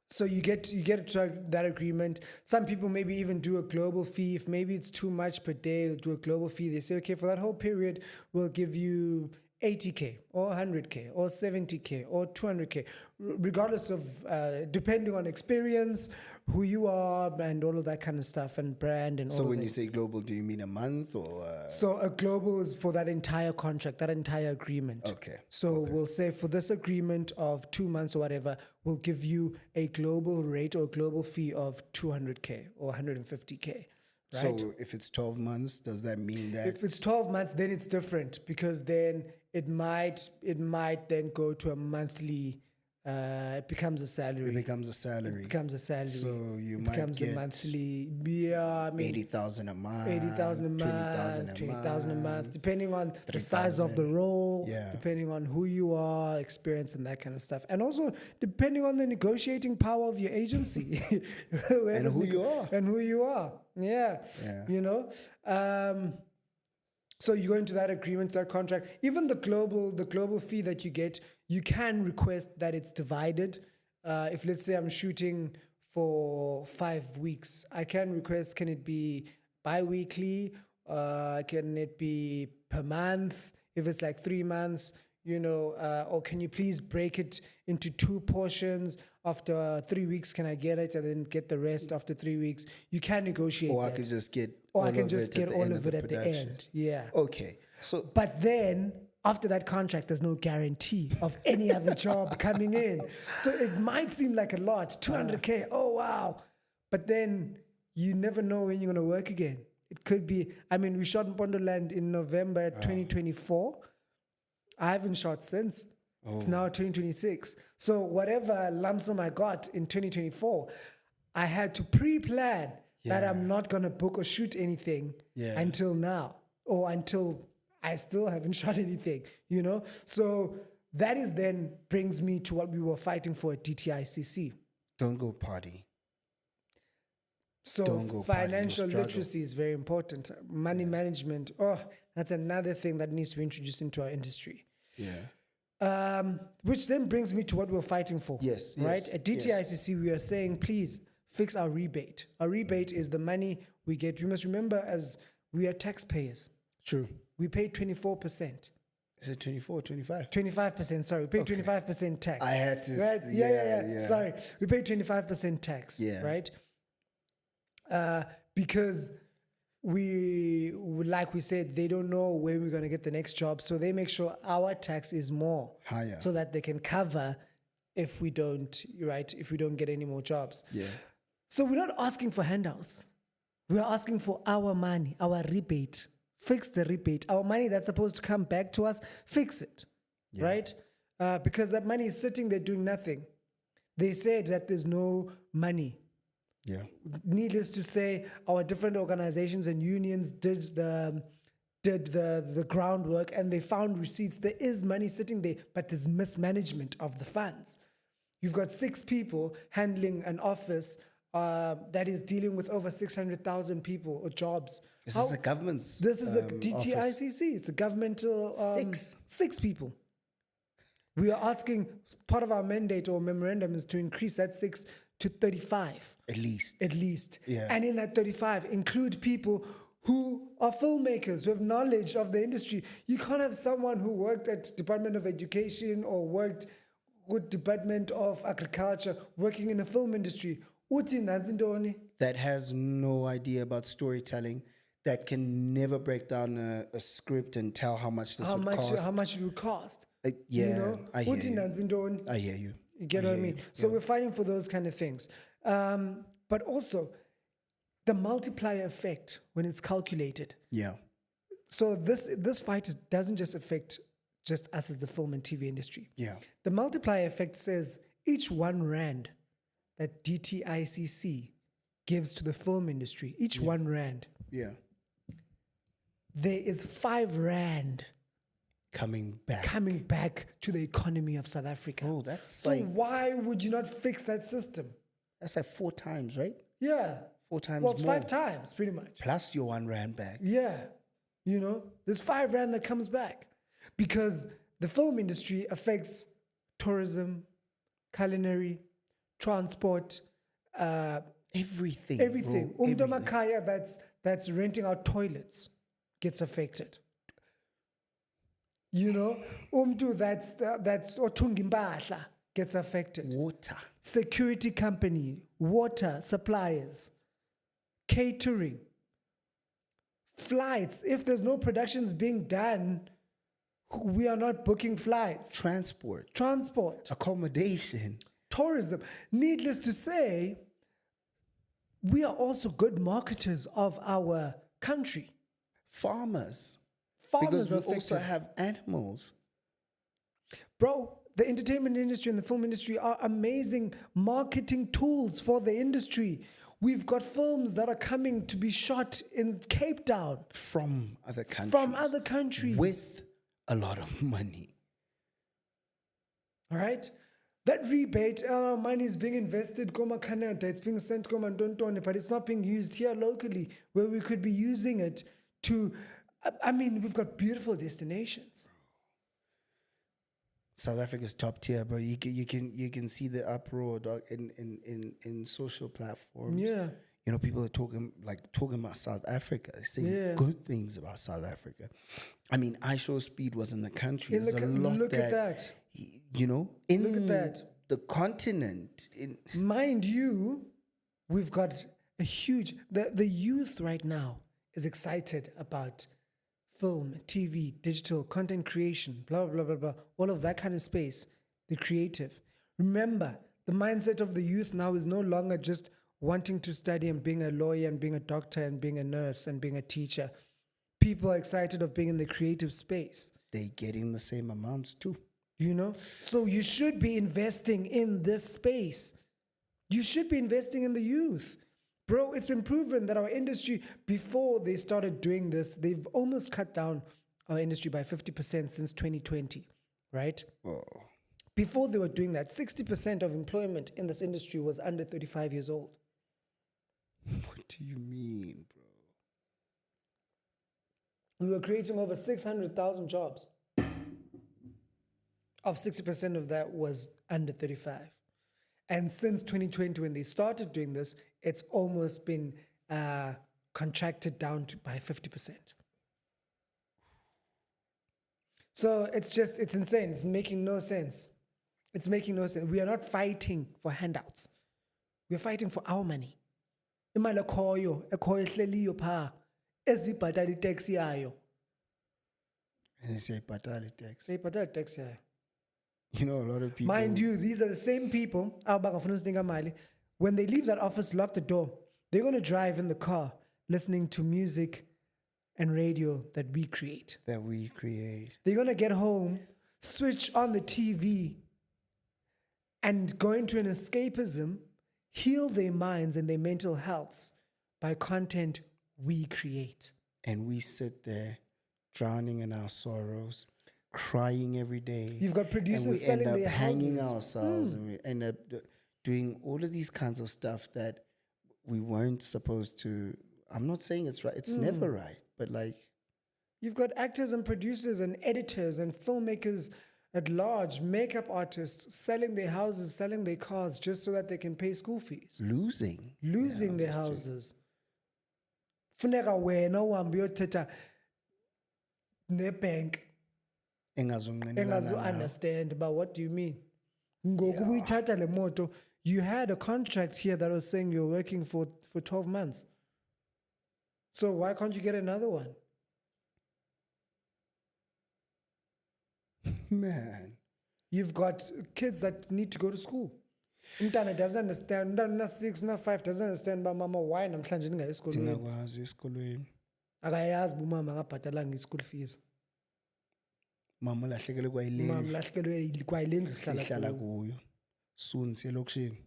So you get to that agreement. Some people maybe even do a global fee. If maybe it's too much per day, they'll do a global fee. They say, okay, for that whole period, we'll give you 80K or 100K or 70K or 200K, regardless of, depending on experience, who you are, and all of that kind of stuff, and brand and all so of when that. you say global, do you mean a month or? So a global is for that entire contract, that entire agreement. Okay. So we'll say for this agreement of 2 months or whatever, we'll give you a global rate or global fee of 200K or 150K. Right? So if it's 12 months, does that mean that? If it's 12 months, then it's different, because then it might then go to a monthly. It becomes a salary. It becomes a salary. It becomes a salary. So you it might becomes get a monthly. Yeah, I mean, 80,000 a month, 80,000 a month, 20,000 a month, depending on the size of the 3,000. role, Yeah. depending on who you are, experience, and that kind of stuff. And also depending on the negotiating power of your agency. And who you are. And who you are. Yeah. Yeah. So you go into that agreement, that contract. Even the global fee that you get, you can request that it's divided. If let's say I'm shooting for 5 weeks, I can request, can it be bi-weekly? Can it be per month? If it's like 3 months, or can you please break it into 2 portions? After 3 weeks, can I get it, and then get the rest after 3 weeks? You can negotiate Or I that. could just get Or all I can of just it get at the all end of it the at the production. end. Yeah. Okay. So But then after that contract, there's no guarantee of any other job coming in. So it might seem like a lot, 200K. Oh, wow. But then you never know when you're going to work again. It could be, I mean, we shot Mpondoland in November 2024. I haven't shot since. It's now 2026. So whatever lump sum I got in 2024, I had to pre-plan that Yeah. I'm not going to book or shoot anything Yeah. until now, or until I still haven't shot anything, So that is then brings me to what we were fighting for at DTICC. don't go party. So Don't go party, you'll financial struggle. literacy is very important. Money management, that's another thing that needs to be introduced into our industry. Yeah. Which then brings me to what we're fighting for. Yes, Right? yes, At DTICC, we are saying, please fix our rebate. Our rebate is the money we get. You must remember, as we are taxpayers, True. we pay 24%. Is it 24 or 25? 25%, sorry. We pay 25% tax. I had to. Right? Yeah. Sorry. We pay 25% tax. Yeah. Right? Because like we said, they don't know where we're going to get the next job. So they make sure our tax is more Higher. so that they can cover if we don't get any more jobs. Yeah. So we're not asking for handouts. We're asking for our money, our rebate. Fix the rebate. Our money that's supposed to come back to us, fix it. Yeah. Right? Because that money is sitting there doing nothing. They said that there's no money. Yeah. Needless to say, our different organizations and unions did the groundwork, and they found receipts. There is money sitting there, but there's mismanagement of the funds. You've got 6 people handling an office that is dealing with over 600,000 people or jobs. This is a government's. This is a office. DTICC. It's a governmental. Six? 6 people. We are asking, part of our mandate or memorandum is to increase that 6 to 35. At least. At least. Yeah. And in that 35, include people who are filmmakers, who have knowledge of the industry. You can't have someone who worked at Department of Education or worked with Department of Agriculture working in the film industry. Uthi nansi ntoni? That has no idea about storytelling, that can never break down a script and tell how much this would cost. How much it would cost. Yeah, You know? I hear Uthi you. nansi ntoni? I hear you. You get what I mean? So we're fighting for those kind of things. But also, the multiplier effect when it's calculated. Yeah. So this fight doesn't just affect just us as the film and TV industry. Yeah. The multiplier effect says each 1 rand that DTICC gives to the film industry, each 1 rand, Yeah. there is 5 rand Coming back. coming back to the economy of South Africa. Oh, that's So like why would you not fix that system? that's like 4 times, right? Yeah. 4 times Well, it's more. 5 times, pretty much. Plus your 1 rand back. Yeah. You know, there's 5 rand that comes back because the film industry affects tourism, culinary, transport, Everything. everything. Bro, Ayanda everything. Makayi that's renting out toilets gets affected. You know, that's othunga impahla gets affected. Water. Security company, water suppliers, catering, flights. If there's no productions being done, we are not booking flights. Transport. Transport, Accommodation. tourism. Needless to say, we are also good marketers of our country. Farmers. Farmers Because we are also affected. have animals. Bro, the entertainment industry and the film industry are amazing marketing tools for the industry. We've got films that are coming to be shot in Cape Town From other countries. from other countries. With a lot of money. All right? That rebate, money is being invested, Canada, it's being sent, Tontone, but it's not being used here locally where we could be using it to. I mean, we've got beautiful destinations. South Africa's top tier, but you can see the uproar, dog, in social platforms. Yeah. You know, people are talking about South Africa, saying Yeah. good things about South Africa. I mean, iShow Speed was in the country. In the There's a co- lot look at that. You know, in Look at that. the continent. Mind you, we've got a huge. The youth right now is excited about film, TV, digital content creation, blah, blah, blah, blah, all of that kind of space, the creative. Remember, the mindset of the youth now is no longer just wanting to study and being a lawyer and being a doctor and being a nurse and being a teacher. People are excited of being in the creative space, They're getting the same amounts too. you know? So you should be investing in this space. You should be investing in the youth. Bro, it's been proven that our industry, before they started doing this, they've almost cut down our industry by 50% since 2020, right? Oh. Before they were doing that, 60% of employment in this industry was under 35 years old. What do you mean, bro? We were creating over 600,000 jobs. Of 60% of that was under 35. And since 2020, when they started doing this, it's almost been contracted down by 50%. So it's insane. It's making no sense. It's making no sense. We are not fighting for handouts. We are fighting for our money. Imali ekhoyo ehleliyo phaa ezibhatala itax yayo. And they say, "Patali tax." Seyibhatala itax yayo. You know, a lot of people. Mind you, these are the same people, when they leave that office, lock the door, they're going to drive in the car listening to music and radio that we create. that we create. They're going to get home, switch on the TV, and go into an escapism, heal their minds and their mental healths by content we create. And we sit there drowning in our sorrows, crying every day. You've got producers and we selling end up their hanging houses. ourselves, and we end up doing all of these kinds of stuff that we weren't supposed to. I'm not saying it's right. It's never right. But like, You've got actors and producers and editors and filmmakers, at large, makeup artists selling their houses, selling their cars just so that they can pay school fees, losing their houses. Funeka wena uhambe uyothetha nebank engazu understand about what do you mean. Ngoku uyithatha le moto, you had a contract here that was saying you're working for 12 months. So why can't you get another one? Man, You've got kids that need to go to school. Umntana doesn't understand. Umntana 6, 5 doesn't understand ba mama why namhlanje ningayi esikolweni. ndingakwazi esikolweni. Akayazi ba mama akabhatalanga i-school fees. Mama ulahlekelwe kwayileni. Mama ulahlekelwe kwayile ndlu sihlala kuyo. Soon siye elokishini.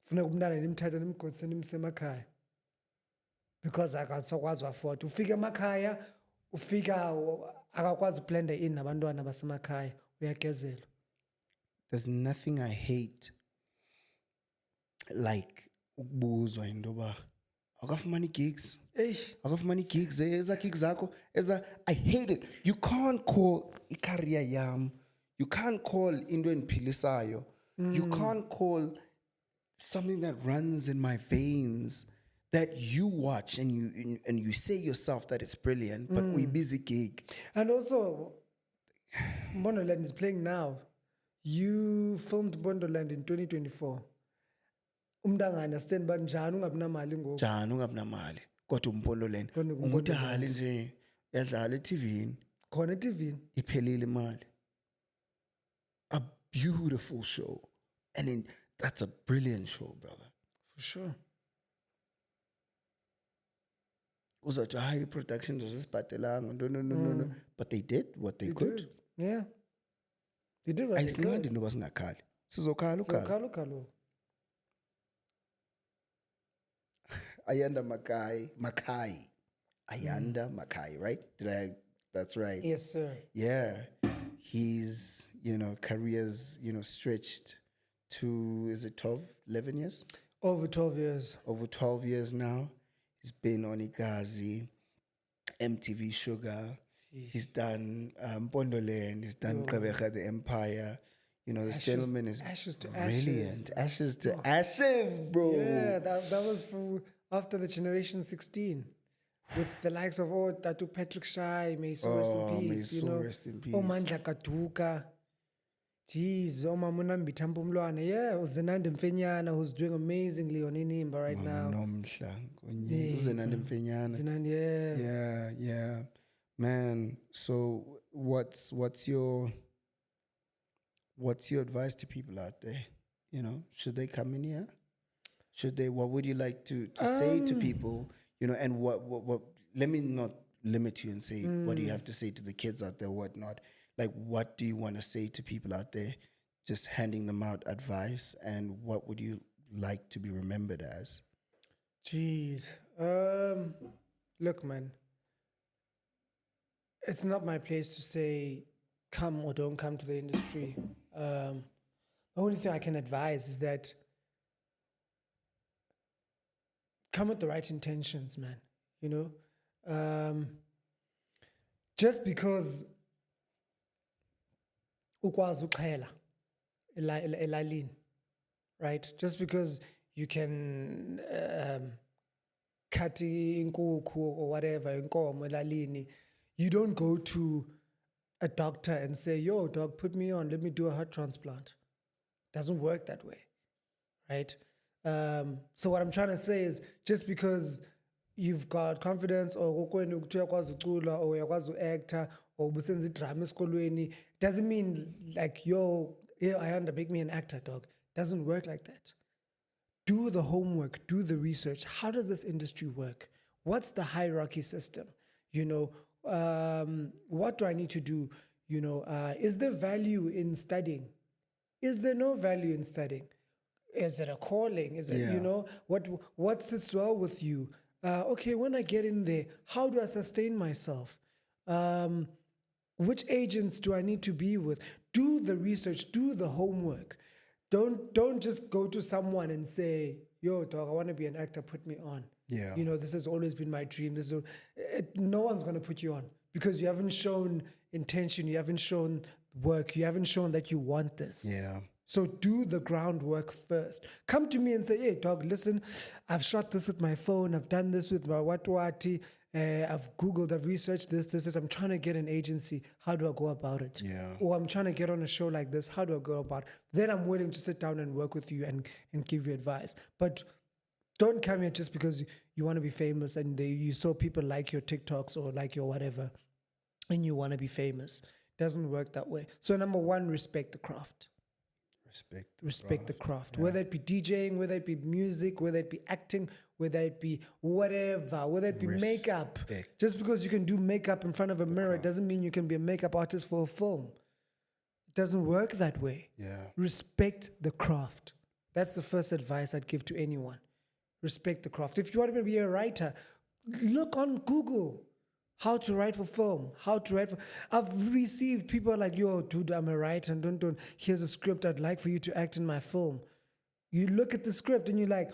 Funeka umntana nimthathe nimgodise nimse emakhaya. Because akasokwazi afford. Ufika emakhaya, ufika akakwazi ublenda in nabantwana basemakhaya, uyagezelwa. There's nothing I hate like ukubuzwa indoba akafumani gigs. Akafumani gigs, eza gigs zakho, I hate it. You can't call i-career yam. You can't call into endiphilisayo. You can't call something that runs in my veins that you watch and you say yourself that it's brilliant, but we busy gig. And also, Mpondoland is playing now. You filmed Mpondoland in 2024. Umntana understand but njani ungabinamali ngoku. Njani ungabinamali kodwa uMpondoland umudali nje yadlala eTVini. Khona eTVini Iphelile imali. A beautiful show. And then that's a brilliant show, brother. for sure. Uzathi hayi production zosibhadelanga no. But they did what they could. Did. Yeah. They did what they could. Ayisimandi noba singakhali. Sizokhala ukhala. Kalo. Ayanda Makayi. Ayanda Makayi, right? That's right. Yes, sir. Yeah. He's, careers, stretched to, is it 12, 11 years? Over 12 years. Over 12 years now. He's been on Igazi, Mtv Shuga. He's done Mpondoland. He's done Gqeberha the Empire. This gentleman is ashes to brilliant. Ashes to ashes, bro. Yeah, that was after the Generation 16. With the likes of Tatu Patrick Shai, may he so rest in peace. May he so rest in peace. Mandla Kaduka. Jeez, Mamunambi Tampumlwana. Yeah, Zenande Mfenyana, who's doing amazingly on Inimba right now. Zenande Mfenyana. Yeah. Man, so what's your advice to people out there? Should they come in here? What would you like to say to people? And what let me not limit you and say what do you have to say to the kids out there, whatnot. Like, what do you want to say to people out there? Just handing them out advice, and what would you like to be remembered as? Jeez. Look, man. It's not my place to say come or don't come to the industry. The only thing I can advise is that come with the right intentions, man. Just because ukwazi uxhela elalini, right? Just because you can cut inkukhu or whatever, inkomo elalini, you don't go to a doctor and say, yo, doc, put me on, let me do a heart transplant. Doesn't work that way, right? So what I'm trying to say is, just because you've got confidence or uyakwazi ucula or uyakwazi uactor or ubusenza idrama esikolweni, doesn't mean like, yo, Ayanda, make me an actor, dog. Doesn't work like that. Do the homework, do the research. How does this industry work? What's the hierarchy system? What do I need to do? Is there value in studying? Is there no value in studying? Is it a calling? Is it, what sits well with you? Okay, when I get in there, how do I sustain myself? Which agents do I need to be with? Do the research, do the homework. Don't just go to someone and say, yo, dog, I want to be an actor, put me on. Yeah. This has always been my dream. No one's going to put you on because you haven't shown intention, you haven't shown work. You haven't shown that you want this. Yeah. So do the groundwork first. Come to me and say, hey, dog, listen, I've shot this with my phone. I've done this with my Watwati. I've Googled, I've researched this. I'm trying to get an agency. How do I go about it? Yeah. Or I'm trying to get on a show like this. How do I go about it? Then I'm willing to sit down and work with you and give you advice. But don't come here just because you want to be famous and you saw people like your TikToks or like your whatever and you want to be famous. Doesn't work that way. So number one, respect the craft. Respect the craft. Yeah. Whether it be DJing, whether it be music, whether it be acting, whether it be whatever, whether it be makeup. Just because you can do makeup in front of a mirror doesn't mean you can be a makeup artist for a film. It doesn't work that way. Yeah. Respect the craft. That's the first advice I'd give to anyone. Respect the craft. If you want to be a writer, look on Google. How to write for film, I've received people like, yo, dude, I'm a writer, and don't, here's a script I'd like for you to act in my film. You look at the script and you're like,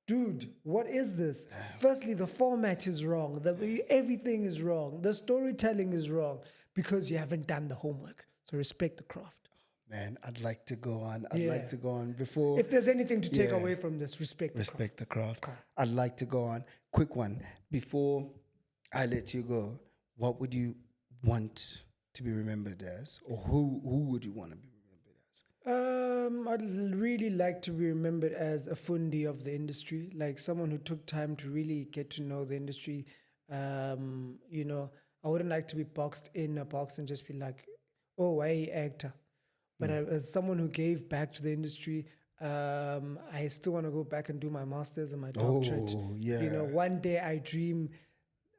dude, what is this? Firstly, the format is wrong. Everything is wrong. The storytelling is wrong because you haven't done the homework. So respect the craft. Man, I'd like to go on. I'd like to go on before. If there's anything to take away from this, respect the craft. I'd like to go on. Quick one. Before I let you go, what would you want to be remembered as? Or who would you want to be remembered as? I'd really like to be remembered as a fundi of the industry, like someone who took time to really get to know the industry. You know, I wouldn't like to be boxed in a box and just be like, oh, I actor. But as someone who gave back to the industry, I still want to go back and do my master's and my doctorate. Yeah. You know, one day I dream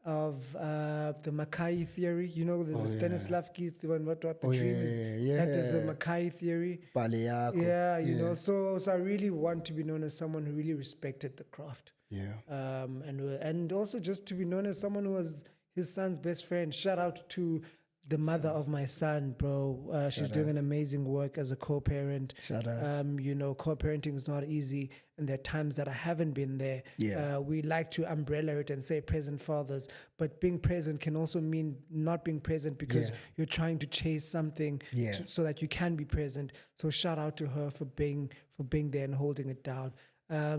of the Makayi theory. You know, there's the Stanislavski's one. What the dream is? Yeah. That is the Makayi theory. Yeah, you know. So I really want to be known as someone who really respected the craft. Yeah. And also just to be known as someone who was his son's best friend. Shout out to the mother of my son, bro. She's doing an amazing work as a co-parent. Shout out. You know, co-parenting is not easy, and there are times that I haven't been there. Yeah. We like to umbrella it and say present fathers, but being present can also mean not being present because you're trying to chase something so that you can be present. So shout out to her for being there and holding it down.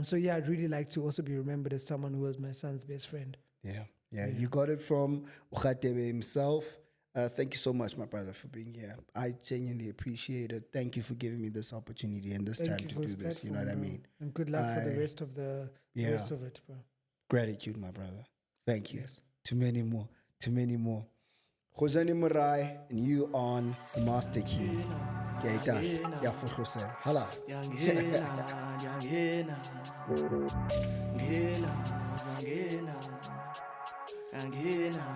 So yeah, I'd really like to also be remembered as someone who was my son's best friend. Yeah. You got it from Ukhatebe himself. Thank you so much, my brother, for being here. I genuinely appreciate it. Thank you for giving me this opportunity and this time to do this. You know what I mean? And good luck for the rest of rest of it, bro. Gratitude, my brother. Thank you. Yes. To many more. Khojani Murai, and you on Master Key. Hala. Angena.